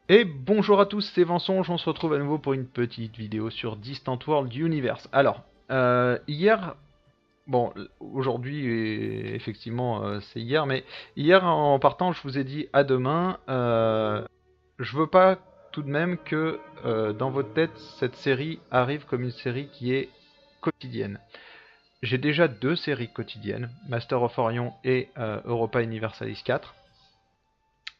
Et bonjour à tous, c'est Vincent, on se retrouve à nouveau pour une petite vidéo sur Distant World Universe. Alors, hier, bon, aujourd'hui, effectivement, c'est hier, mais hier en partant, je vous ai dit à demain. Je veux pas tout de même que dans votre tête, cette série arrive comme une série qui est quotidienne. J'ai déjà deux séries quotidiennes, Master of Orion et Europa Universalis 4.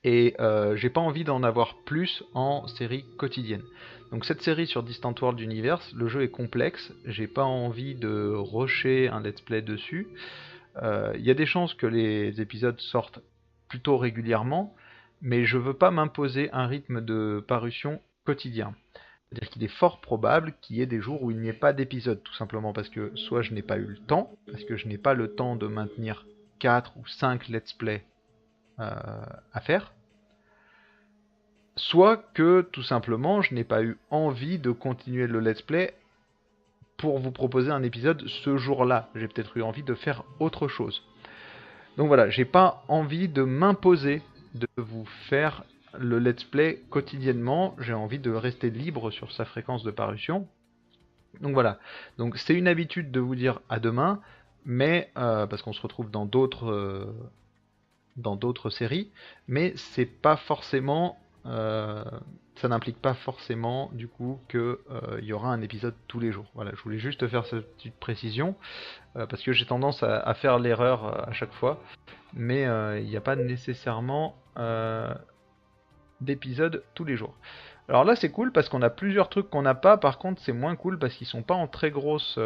Et j'ai pas envie d'en avoir plus en série quotidienne. Donc cette série sur Distant World Universe, le jeu est complexe, j'ai pas envie de rusher un let's play dessus. Il y a des chances que les épisodes sortent plutôt régulièrement, mais je veux pas m'imposer un rythme de parution quotidien. C'est-à-dire qu'il est fort probable qu'il y ait des jours où il n'y ait pas d'épisode, tout simplement parce que soit je n'ai pas eu le temps, parce que je n'ai pas le temps de maintenir 4 ou 5 let's play à faire, soit que tout simplement je n'ai pas eu envie de continuer le let's play pour vous proposer un épisode ce jour-là. J'ai peut-être eu envie de faire autre chose. Donc voilà, j'ai pas envie de m'imposer de vous faire le let's play quotidiennement, j'ai envie de rester libre sur sa fréquence de parution. Donc voilà, donc c'est une habitude de vous dire à demain, mais parce qu'on se retrouve dans d'autres séries, mais c'est pas forcément, ça n'implique pas forcément du coup que y aura un épisode tous les jours. Voilà, je voulais juste faire cette petite précision parce que j'ai tendance à faire l'erreur à chaque fois, mais il n'y a pas nécessairement d'épisode tous les jours. Alors là c'est cool parce qu'on a plusieurs trucs qu'on n'a pas, par contre c'est moins cool parce qu'ils sont pas en très grosse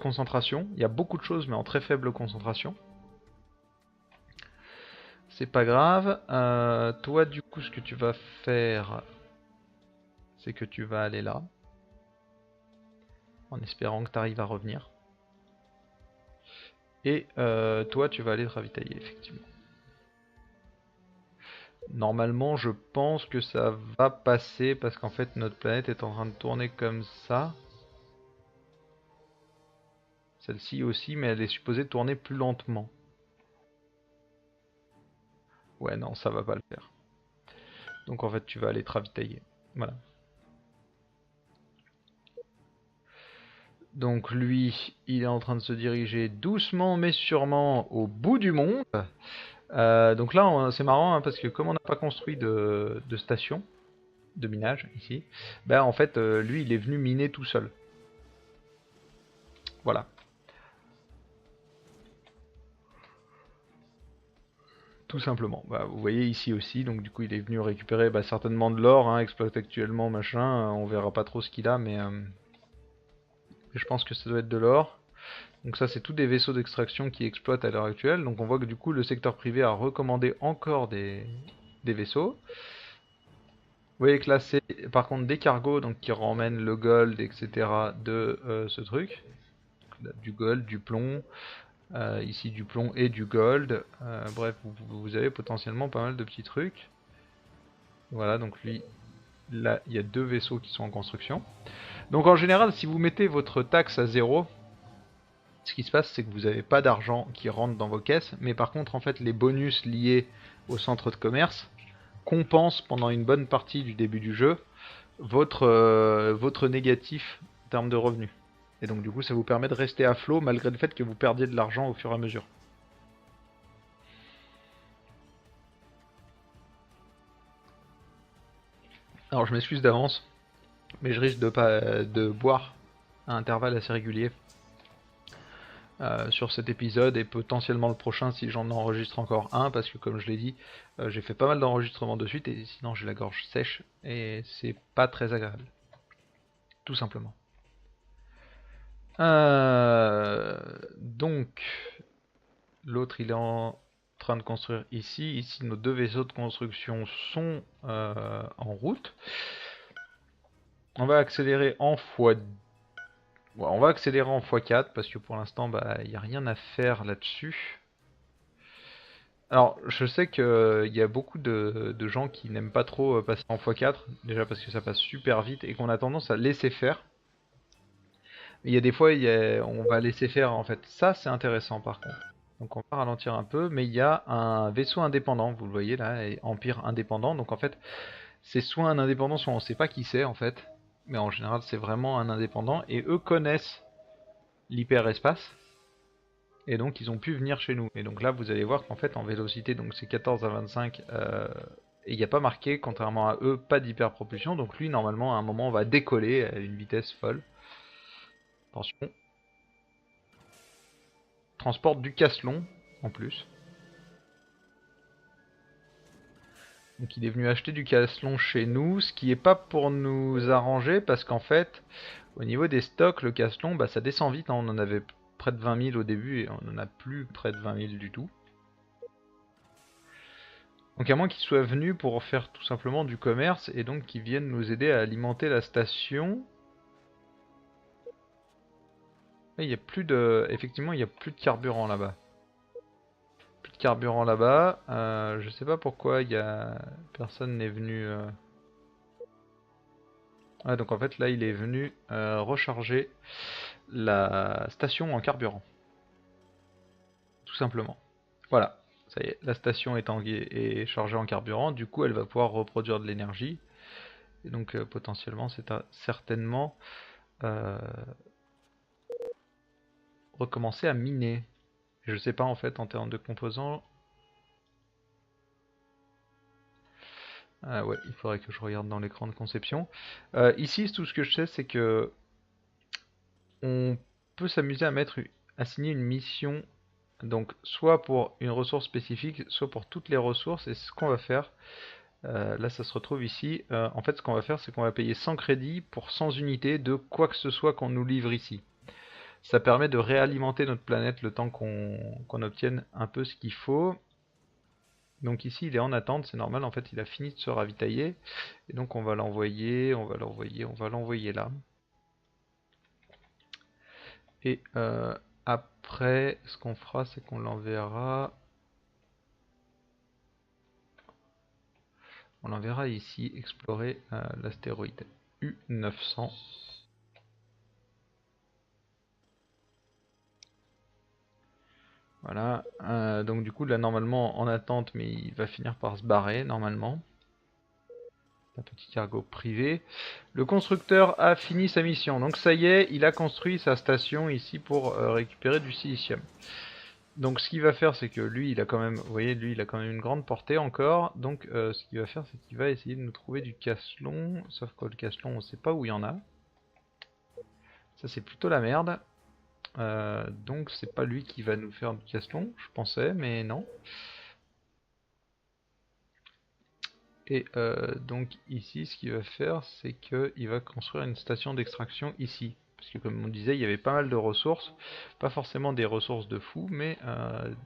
concentration. Il y a beaucoup de choses mais en très faible concentration. C'est pas grave. Toi, du coup, ce que tu vas faire, c'est que tu vas aller là, en espérant que tu arrives à revenir. Et toi, tu vas aller te ravitailler, effectivement. Normalement, je pense que ça va passer, parce qu'en fait, notre planète est en train de tourner comme ça. Celle-ci aussi, mais elle est supposée tourner plus lentement. Ouais, non, ça va pas le faire. Donc en fait, tu vas aller te ravitailler. Voilà. Donc lui, il est en train de se diriger doucement mais sûrement au bout du monde. Donc là, c'est marrant hein, parce que comme on n'a pas construit de station de minage ici, bah en fait, lui, il est venu miner tout seul. Voilà, tout simplement. Bah, vous voyez ici aussi, donc du coup, il est venu récupérer certainement de l'or, hein, exploite actuellement, machin. On verra pas trop ce qu'il a, mais je pense que ça doit être de l'or. Donc ça, c'est tous des vaisseaux d'extraction qui exploitent à l'heure actuelle. Donc on voit que du coup, le secteur privé a recommandé encore des vaisseaux. Vous voyez que là c'est par contre des cargos donc qui ramènent le gold etc de ce truc. Là, du gold, du plomb, ici du plomb et du gold. Bref, vous avez potentiellement pas mal de petits trucs. Voilà, donc lui, là il y a deux vaisseaux qui sont en construction. Donc en général, si vous mettez votre taxe à 0, ce qui se passe c'est que vous n'avez pas d'argent qui rentre dans vos caisses, mais par contre en fait les bonus liés au centre de commerce compensent pendant une bonne partie du début du jeu votre négatif en termes de revenus. Et donc du coup ça vous permet de rester à flot malgré le fait que vous perdiez de l'argent au fur et à mesure. Alors je m'excuse d'avance, mais je risque de boire à intervalles assez réguliers sur cet épisode et potentiellement le prochain si j'en enregistre encore un, parce que comme je l'ai dit, j'ai fait pas mal d'enregistrements de suite et sinon j'ai la gorge sèche et c'est pas très agréable. Tout simplement. Donc, l'autre il est en train de construire ici. Ici, nos deux vaisseaux de construction sont en route. On va accélérer en x... Ouais, on va accélérer en x4 parce que pour l'instant, il n'y a rien à faire là-dessus. Alors, je sais qu'il y a beaucoup de gens qui n'aiment pas trop passer en x4, déjà parce que ça passe super vite et qu'on a tendance à laisser faire. Mais il y a des fois, on va laisser faire en fait. Ça, c'est intéressant par contre. Donc on va ralentir un peu, mais il y a un vaisseau indépendant, vous le voyez là, et Empire indépendant. Donc en fait, c'est soit un indépendant, soit on ne sait pas qui c'est en fait. Mais en général, c'est vraiment un indépendant. Et eux connaissent l'hyperespace. Et donc ils ont pu venir chez nous. Et donc là, vous allez voir qu'en fait, en vélocité, donc c'est 14 à 25. Et il n'y a pas marqué, contrairement à eux, pas d'hyperpropulsion. Donc lui, normalement, à un moment, on va décoller à une vitesse folle. Attention. Transporte du Caslon, en plus. Donc il est venu acheter du Caslon chez nous, ce qui est pas pour nous arranger, parce qu'en fait, au niveau des stocks, le Caslon, bah, ça descend vite, hein. On en avait près de 20 000 au début, et on en a plus près de 20 000 du tout. Donc à moins qu'ils soient venus pour faire tout simplement du commerce, et donc qu'ils viennent nous aider à alimenter la station. Et il y a plus de... Effectivement, il n'y a plus de carburant là-bas. Plus de carburant là-bas. Je sais pas pourquoi personne n'est venu... Ah, donc en fait là il est venu recharger la station en carburant. Tout simplement. Voilà. Ça y est, la station est chargée en carburant. Du coup elle va pouvoir reproduire de l'énergie. Et donc potentiellement c'est certainement recommencer à miner. Je sais pas en fait en termes de composants. Ah ouais, il faudrait que je regarde dans l'écran de conception. Ici, tout ce que je sais, c'est que on peut s'amuser à assigner une mission, donc soit pour une ressource spécifique, soit pour toutes les ressources. Et ce qu'on va faire, là, ça se retrouve ici. En fait, ce qu'on va faire, c'est qu'on va payer 100 crédits pour 100 unités de quoi que ce soit qu'on nous livre ici. Ça permet de réalimenter notre planète le temps qu'on obtienne un peu ce qu'il faut. Donc ici il est en attente, c'est normal, en fait il a fini de se ravitailler. Et donc on va l'envoyer, on va l'envoyer là. Et après, ce qu'on fera, c'est qu'on l'enverra. On l'enverra ici explorer l'astéroïde U900. Voilà, donc du coup là normalement en attente, mais il va finir par se barrer normalement. Un petit cargo privé. Le constructeur a fini sa mission, donc ça y est, il a construit sa station ici pour récupérer du silicium. Donc ce qu'il va faire, c'est que lui, il a quand même, vous voyez, lui, il a quand même une grande portée encore. Donc ce qu'il va faire, c'est qu'il va essayer de nous trouver du Caslon. Sauf que le Caslon, on sait pas où il y en a. Ça, c'est plutôt la merde. Donc c'est pas lui qui va nous faire du Caslon, je pensais, mais non. Et donc ici, ce qu'il va faire, c'est qu'il va construire une station d'extraction ici. Parce que comme on disait, il y avait pas mal de ressources. Pas forcément des ressources de fou, mais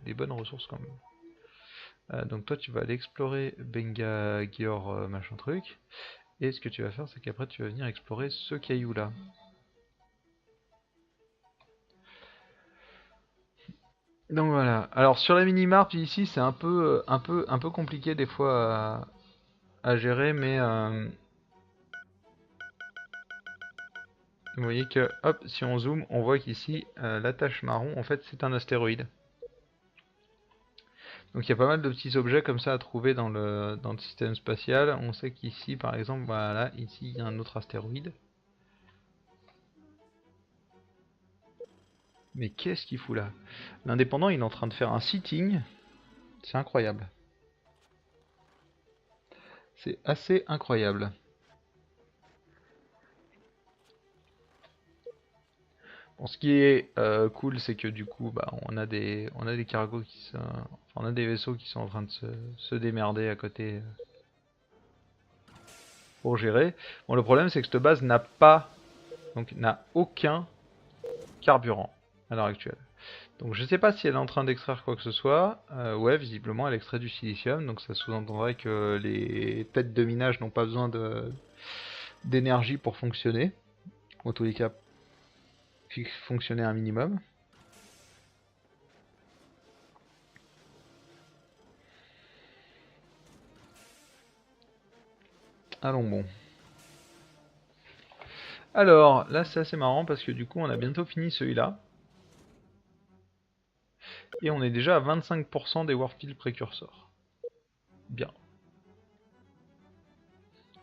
des bonnes ressources quand même. Donc toi tu vas aller explorer Benga Gior machin truc. Et ce que tu vas faire, c'est qu'après tu vas venir explorer ce caillou là. Donc voilà. Alors sur la minimap ici c'est un peu compliqué des fois à gérer, mais vous voyez que hop, si on zoome, on voit qu'ici la tache marron en fait c'est un astéroïde. Donc il y a pas mal de petits objets comme ça à trouver dans le système spatial. On sait qu'ici par exemple, voilà, ici il y a un autre astéroïde. Mais qu'est-ce qu'il fout là? L'indépendant il est en train de faire un sitting. C'est incroyable. C'est assez incroyable. Bon, ce qui est cool, c'est que du coup, bah, on a des cargos on a des vaisseaux qui sont en train de se démerder à côté pour gérer. Bon, le problème, c'est que cette base n'a aucun carburant à l'heure actuelle. Donc, je sais pas si elle est en train d'extraire quoi que ce soit. Ouais, visiblement, elle extrait du silicium, donc ça sous-entendrait que les têtes de minage n'ont pas besoin d'énergie pour fonctionner. En tous les cas, fonctionner un minimum. Allons bon. Alors, là c'est assez marrant parce que du coup on a bientôt fini celui-là. Et on est déjà à 25% des Warfield précurseurs. Bien.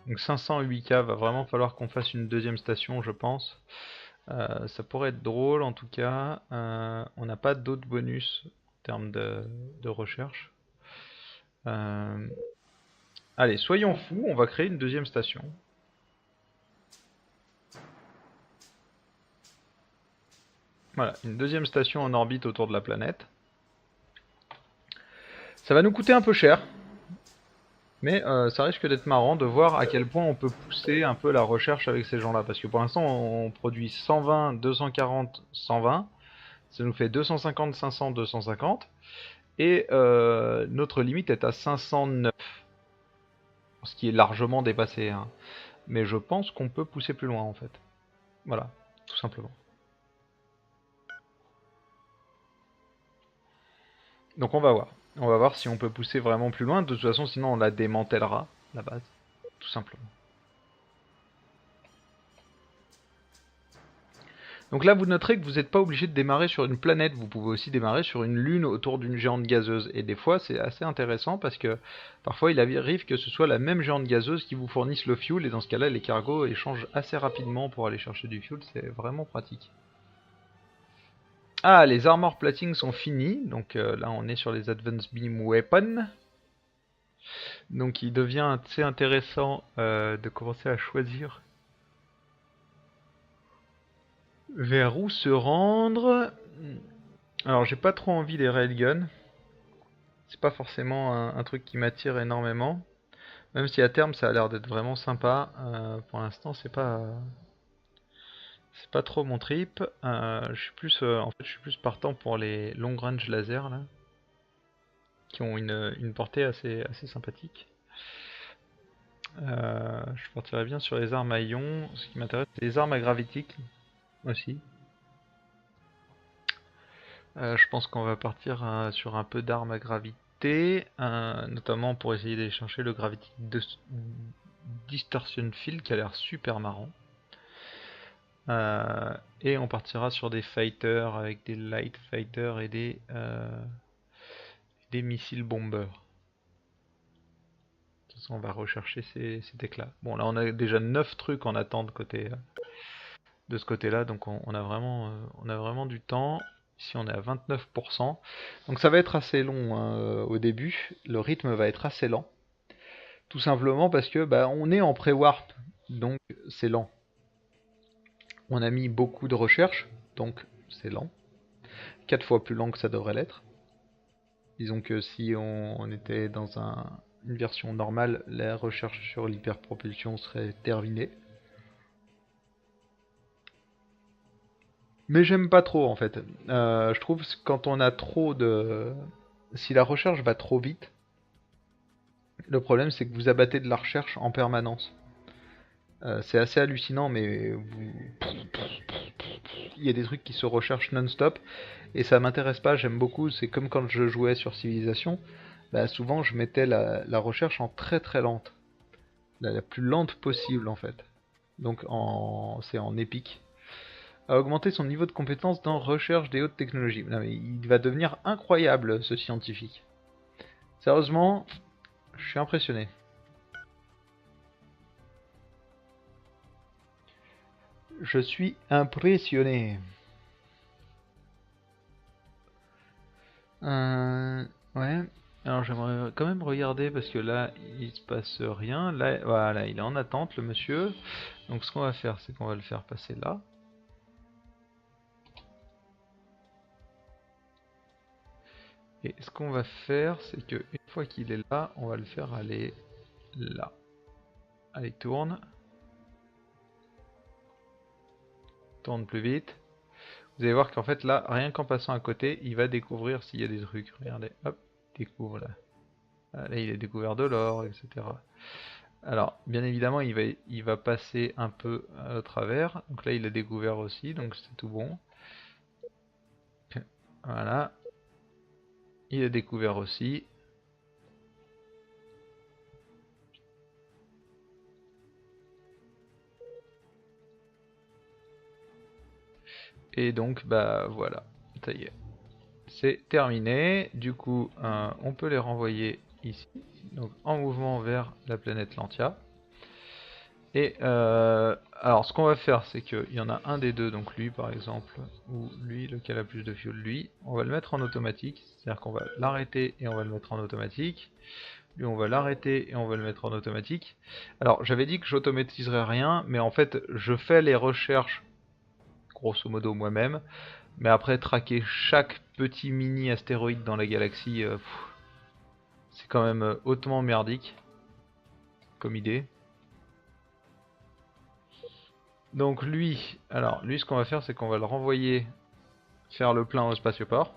Donc 508K, va vraiment falloir qu'on fasse une deuxième station, je pense. Ça pourrait être drôle en tout cas. On n'a pas d'autres bonus en termes de recherche. Allez, soyons fous, on va créer une deuxième station. Voilà, une deuxième station en orbite autour de la planète. Ça va nous coûter un peu cher. Mais ça risque d'être marrant de voir à quel point on peut pousser un peu la recherche avec ces gens-là. Parce que pour l'instant, on produit 120, 240, 120. Ça nous fait 250, 500, 250. Et notre limite est à 509. Ce qui est largement dépassé. Hein. Mais je pense qu'on peut pousser plus loin en fait. Voilà, tout simplement. Donc on va voir. On va voir si on peut pousser vraiment plus loin. De toute façon, sinon on la démantèlera, la base. Tout simplement. Donc là, vous noterez que vous n'êtes pas obligé de démarrer sur une planète, vous pouvez aussi démarrer sur une lune autour d'une géante gazeuse. Et des fois, c'est assez intéressant parce que parfois, il arrive que ce soit la même géante gazeuse qui vous fournisse le fuel, et dans ce cas-là, les cargos échangent assez rapidement pour aller chercher du fuel, c'est vraiment pratique. Ah, les armor platings sont finis, donc là, on est sur les Advanced Beam Weapon. Donc il devient assez intéressant de commencer à choisir vers où se rendre. Alors j'ai pas trop envie des railguns. C'est pas forcément un truc qui m'attire énormément. Même si à terme ça a l'air d'être vraiment sympa. Pour l'instant c'est pas trop mon trip. Je suis plus en fait je suis plus partant pour les long range laser là. Qui ont une portée assez sympathique. Je partirais bien sur les armes à ion. Ce qui m'intéresse c'est les armes à gravitique aussi. Je pense qu'on va partir sur un peu d'armes à gravité, notamment pour essayer d'aller chercher le Gravity Distortion Field qui a l'air super marrant. Et on partira sur des fighters avec des light fighters et des missiles bombers. De toute façon, on va rechercher ces decks-là. Bon, là on a déjà 9 trucs en attente de ce côté-là, donc on a vraiment du temps. Ici on est à 29%. Donc ça va être assez long hein, au début. Le rythme va être assez lent. Tout simplement parce que bah, on est en pré-warp. Donc c'est lent. On a mis beaucoup de recherche. Donc c'est lent. 4 fois plus lent que ça devrait l'être. Disons que si on était dans une version normale, la recherche sur l'hyperpropulsion serait terminée. Mais j'aime pas trop en fait. Je trouve que quand on a trop de... Si la recherche va trop vite, le problème c'est que vous abattez de la recherche en permanence. C'est assez hallucinant, mais il y a des trucs qui se recherchent non-stop et ça m'intéresse pas. J'aime beaucoup. C'est comme quand je jouais sur Civilization. Bah, souvent, je mettais la recherche en très très lente, la plus lente possible en fait. Donc c'est en épique. A augmenter son niveau de compétence dans recherche des hautes technologies. Non, mais il va devenir incroyable ce scientifique. Sérieusement, je suis impressionné. Je suis impressionné. Ouais. Alors j'aimerais quand même regarder parce que là il se passe rien. Là voilà, il est en attente le monsieur. Donc ce qu'on va faire c'est qu'on va le faire passer là. Et ce qu'on va faire c'est que une fois qu'il est là, on va le faire aller là. Allez, tourne. Tourne plus vite. Vous allez voir qu'en fait là, rien qu'en passant à côté, il va découvrir s'il y a des trucs. Regardez, hop, découvre là. Là il a découvert de l'or, etc. Alors, bien évidemment, il va passer un peu à travers. Donc là, il a découvert aussi, donc c'est tout bon. Voilà. Il a découvert aussi. Et donc, bah voilà. Ça y est. c'est terminé. Du coup, on peut les renvoyer ici, donc en mouvement vers la planète Lantia. Et alors, ce qu'on va faire, c'est qu'il y en a un des deux, donc lui par exemple, ou lui, lequel a plus de fuel, lui, on va le mettre en automatique, c'est-à-dire qu'on va l'arrêter et on va le mettre en automatique. Lui, on va l'arrêter et on va le mettre en automatique. Alors, j'avais dit que j'automatiserais rien, mais en fait, je fais les recherches, grosso modo moi-même, mais après, traquer chaque petit mini astéroïde dans la galaxie, c'est quand même hautement merdique comme idée. Donc lui, alors lui ce qu'on va faire c'est qu'on va le renvoyer faire le plein au spatioport.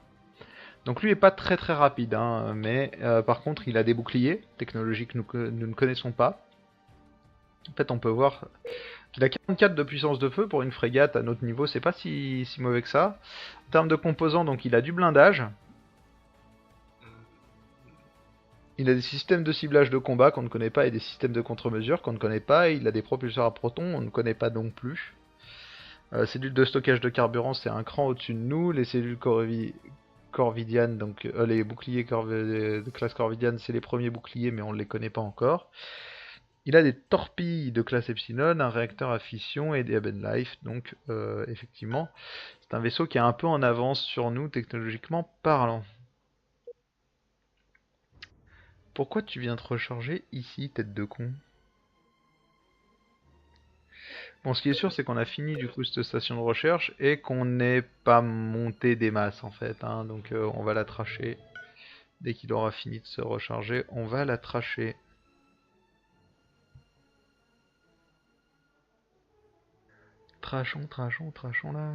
Donc lui est pas très très rapide, hein, mais par contre il a des boucliers technologiques que nous ne connaissons pas. En fait on peut voir qu'il a 44 de puissance de feu pour une frégate à notre niveau, c'est pas si mauvais que ça. En termes de composants, donc il a du blindage. Il a des systèmes de ciblage de combat qu'on ne connaît pas et des systèmes de contre-mesure qu'on ne connaît pas. Il a des propulseurs à protons, on ne connaît pas non plus. Cellules de stockage de carburant, c'est un cran au-dessus de nous. Les cellules corvidianes, donc les boucliers de classe corvidiane, c'est les premiers boucliers, mais on ne les connaît pas encore. Il a des torpilles de classe Epsilon, un réacteur à fission et des Eben Life, donc effectivement, c'est un vaisseau qui est un peu en avance sur nous, technologiquement parlant. Pourquoi tu viens te recharger ici, tête de con? Bon, ce qui est sûr, c'est qu'on a fini du coup cette station de recherche et qu'on n'est pas monté des masses en fait, hein, donc on va la tracher. Dès qu'il aura fini de se recharger, on va la tracher. Trachons là.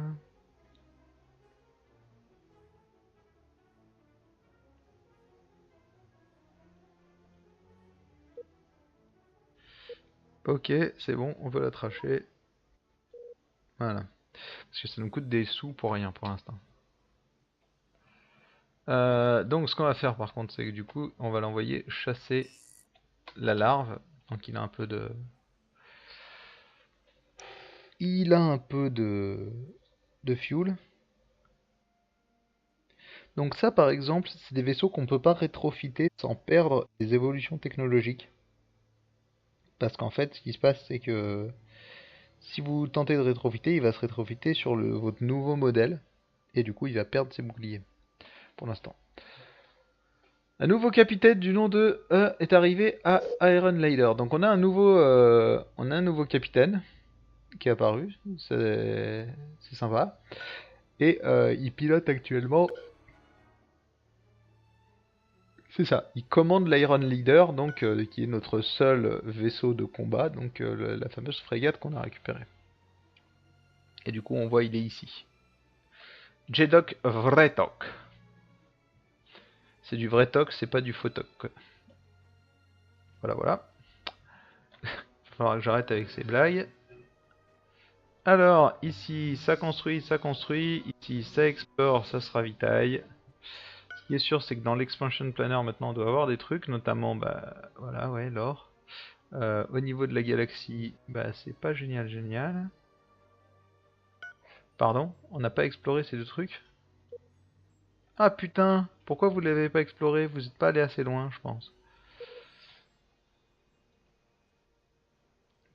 Ok, c'est bon, on va la tracher. Voilà. Parce que ça nous coûte des sous pour rien pour l'instant. Donc ce qu'on va faire par contre, c'est que du coup, on va l'envoyer chasser la larve. Donc il a un peu de... Il a un peu de fuel. Donc ça par exemple, c'est des vaisseaux qu'on ne peut pas rétrofiter sans perdre des évolutions technologiques. Parce qu'en fait, ce qui se passe, c'est que si vous tentez de rétrofiter, il va se rétrofiter sur votre nouveau modèle. Et du coup, il va perdre ses boucliers. Pour l'instant. Un nouveau capitaine du nom de est arrivé à Iron Laider. Donc on a un nouveau capitaine qui est apparu. C'est sympa. Et il pilote actuellement. C'est ça. Il commande l'Iron Leader, donc qui est notre seul vaisseau de combat, donc la fameuse frégate qu'on a récupérée. Et du coup, on voit il est ici. Jedok Vretok. C'est du vrai toc, c'est pas du faux toc. Voilà, voilà. Il va falloir que j'arrête avec ces blagues. Alors, ici, ça construit, ça construit. Ici, ça explore, ça se ravitaille. Ce qui est sûr, c'est que dans l'expansion planner, maintenant, on doit avoir des trucs, notamment, bah, voilà, ouais, l'or. Au niveau de la galaxie, bah, c'est pas génial, génial. Pardon, on n'a pas exploré ces deux trucs? Ah putain, pourquoi vous l'avez pas exploré? Vous n'êtes pas allé assez loin, je pense.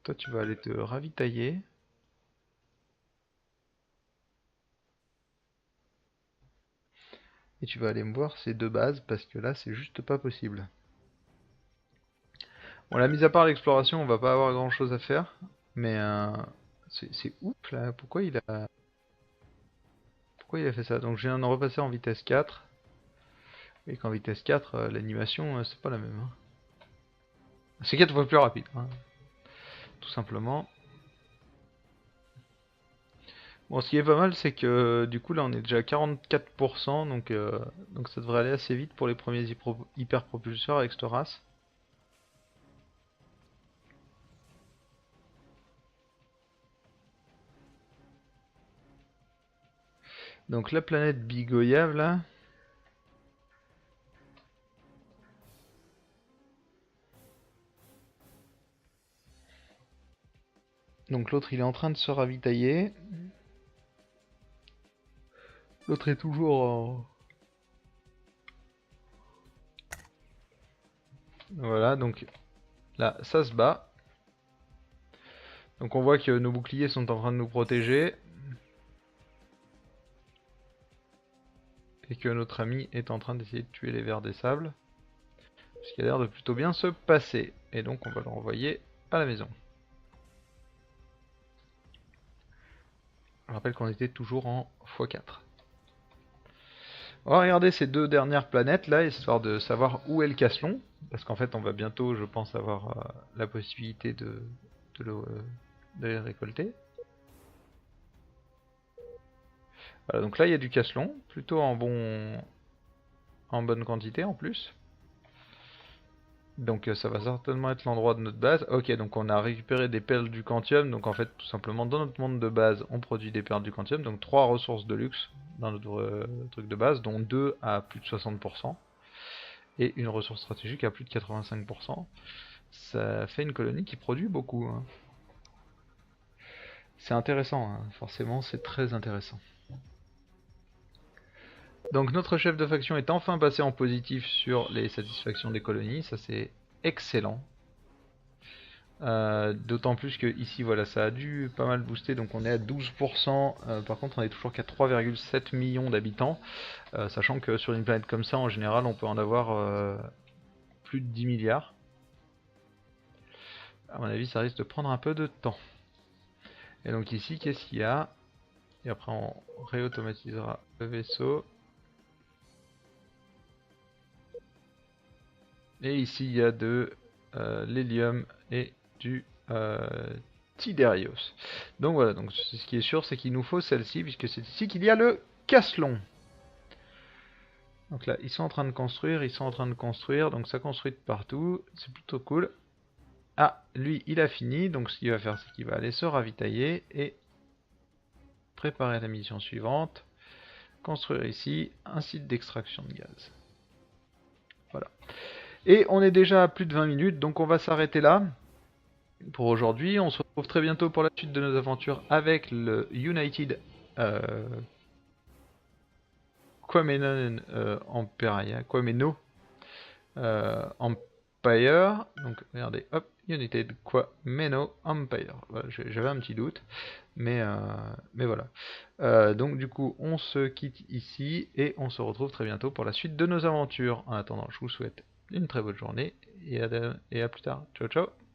Toi, tu vas aller te ravitailler. Et tu vas aller me voir ces deux bases, parce que là, c'est juste pas possible. Bon, la mise à part l'exploration, on va pas avoir grand chose à faire. Mais c'est ouf là, pourquoi il a fait ça? Donc je viens de repasser en vitesse 4. Et qu'en vitesse 4, l'animation, c'est pas la même, hein. C'est 4 fois plus rapide, hein, tout simplement. Bon, ce qui est pas mal, c'est que du coup là on est déjà à 44%, donc ça devrait aller assez vite pour les premiers hyper propulseurs avec cette race. Donc la planète Bigoyav là. Donc l'autre il est en train de se ravitailler. L'autre est toujours Voilà, donc là, ça se bat. Donc on voit que nos boucliers sont en train de nous protéger. Et que notre ami est en train d'essayer de tuer les vers des sables. Ce qui a l'air de plutôt bien se passer. Et donc on va le renvoyer à la maison. Je rappelle qu'on était toujours en x4. On va regarder ces deux dernières planètes là, histoire de savoir où est le Caslon. Parce qu'en fait on va bientôt, je pense, avoir la possibilité de les récolter. Voilà, donc là il y a du Caslon, plutôt en bonne quantité en plus. Donc ça va certainement être l'endroit de notre base. Ok, donc on a récupéré des perles du Quantium. Donc en fait, tout simplement, dans notre monde de base, on produit des perles du Quantium. Donc 3 ressources de luxe dans notre truc de base, dont 2 à plus de 60%. Et une ressource stratégique à plus de 85%. Ça fait une colonie qui produit beaucoup. Hein. C'est intéressant, hein. Forcément, c'est très intéressant. Donc notre chef de faction est enfin passé en positif sur les satisfactions des colonies. Ça c'est excellent. D'autant plus que ici voilà ça a dû pas mal booster, donc on est à 12%, par contre on est toujours qu'à 3,7 millions d'habitants, sachant que sur une planète comme ça en général on peut en avoir plus de 10 milliards. À mon avis ça risque de prendre un peu de temps. Et donc ici qu'est-ce qu'il y a? Et après on réautomatisera le vaisseau. Et ici il y a de l'hélium et du Tiderios. Donc voilà, donc ce qui est sûr c'est qu'il nous faut celle-ci, puisque c'est ici qu'il y a le Caslon. Donc là ils sont en train de construire, donc ça construit de partout, c'est plutôt cool. Ah, lui il a fini, donc ce qu'il va faire c'est qu'il va aller se ravitailler et préparer la mission suivante. Construire ici un site d'extraction de gaz. Voilà. Et on est déjà à plus de 20 minutes, donc on va s'arrêter là pour aujourd'hui. On se retrouve très bientôt pour la suite de nos aventures avec le United Quameno Empire. Donc regardez, hop, United Quameno Empire. Voilà, j'avais un petit doute, mais voilà. Donc du coup, on se quitte ici et on se retrouve très bientôt pour la suite de nos aventures. En attendant, je vous souhaite une très bonne journée et à plus tard. Ciao ciao.